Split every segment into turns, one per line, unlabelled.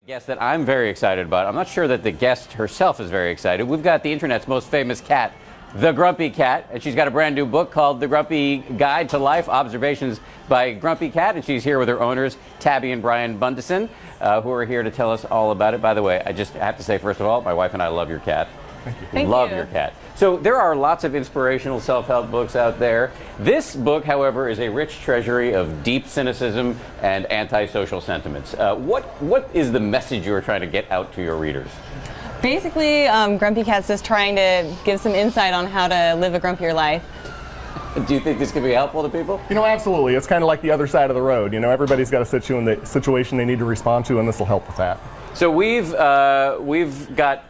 Guest that I'm very excited about. I'm not sure that the guest herself is very excited. We've got the internet's most famous cat, the Grumpy Cat, and she's got a brand new book called The Grumpy Guide to Life, Observations by Grumpy Cat, and she's here with her owners, Tabby and Brian Bundison, who are here to tell us all about it. By the way, I just have to say, first of all, my wife and I love your cat.
Thank you.
Love your cat. So there are lots of inspirational self-help books out there. This book, however, is a rich treasury of deep cynicism and antisocial sentiments. What is the message you are trying to get out to your readers?
Basically, Grumpy Cat's just trying to give some insight on how to live a grumpier life.
Do you think this could be helpful to people?
You know, absolutely. It's kind of like the other side of the road. You know, everybody's got a situation they need to respond to, and this will help with that.
So we've got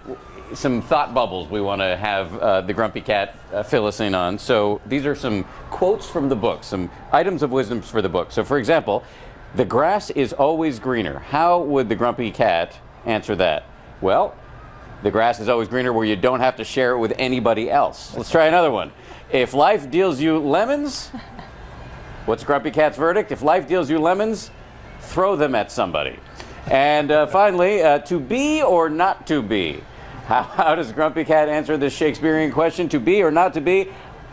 some thought bubbles we want to have the Grumpy Cat fill us in on. So these are some quotes from the book, some items of wisdom for the book. So for example, the grass is always greener. How would the Grumpy Cat answer that? Well, the grass is always greener where you don't have to share it with anybody else. Let's try another one. If life deals you lemons, what's Grumpy Cat's verdict? If life deals you lemons, throw them at somebody. And finally, to be or not to be? How does Grumpy Cat answer this Shakespearean question? To be or not to be?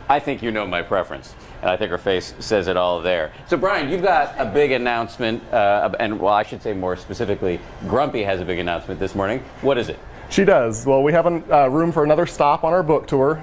I think you know my preference. And I think her face says it all there. So Brian, you've got a big announcement, and well, I should say more specifically, Grumpy has a big announcement this morning. What is it?
She does. Well, we have room for another stop on our book tour.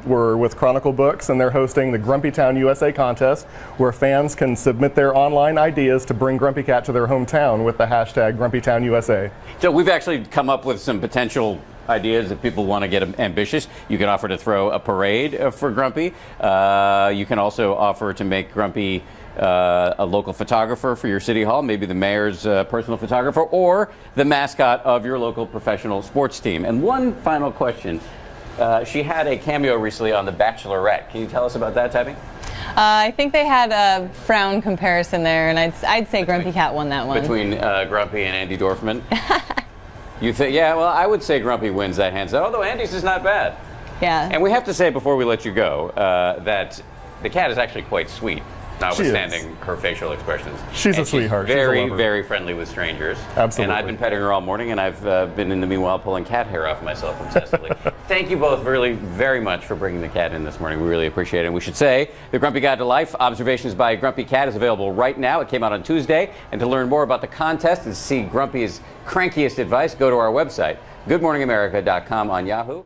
We're with Chronicle Books, and they're hosting the Grumpytown USA contest, where fans can submit their online ideas to bring Grumpy Cat to their hometown with the hashtag Grumpytown USA.
So we've actually come up with some potential ideas if people want to get ambitious. You can offer to throw a parade for Grumpy. You can also offer to make Grumpy a local photographer for your city hall, maybe the mayor's personal photographer, or the mascot of your local professional sports team. And one final question. She had a cameo recently on The Bachelorette. Can you tell us about that, Tabby?
I think they had a frown comparison there, and I'd say Grumpy Cat won that one.
Between Grumpy and Andy Dorfman? You think? Yeah, well, I would say Grumpy wins that hands down, although Andy's is not bad.
Yeah.
And we have to say before we let you go that the cat is actually quite sweet, notwithstanding her facial expressions.
She's a sweetheart.
Very, very friendly with strangers.
Absolutely.
And I've been petting her all morning, and I've been in the meanwhile pulling cat hair off myself obsessively. Thank you both really very much for bringing the cat in this morning. We really appreciate it. And we should say The Grumpy Guide to Life, Observations by Grumpy Cat, is available right now. It came out on Tuesday. And to learn more about the contest and see Grumpy's crankiest advice, go to our website, goodmorningamerica.com on Yahoo.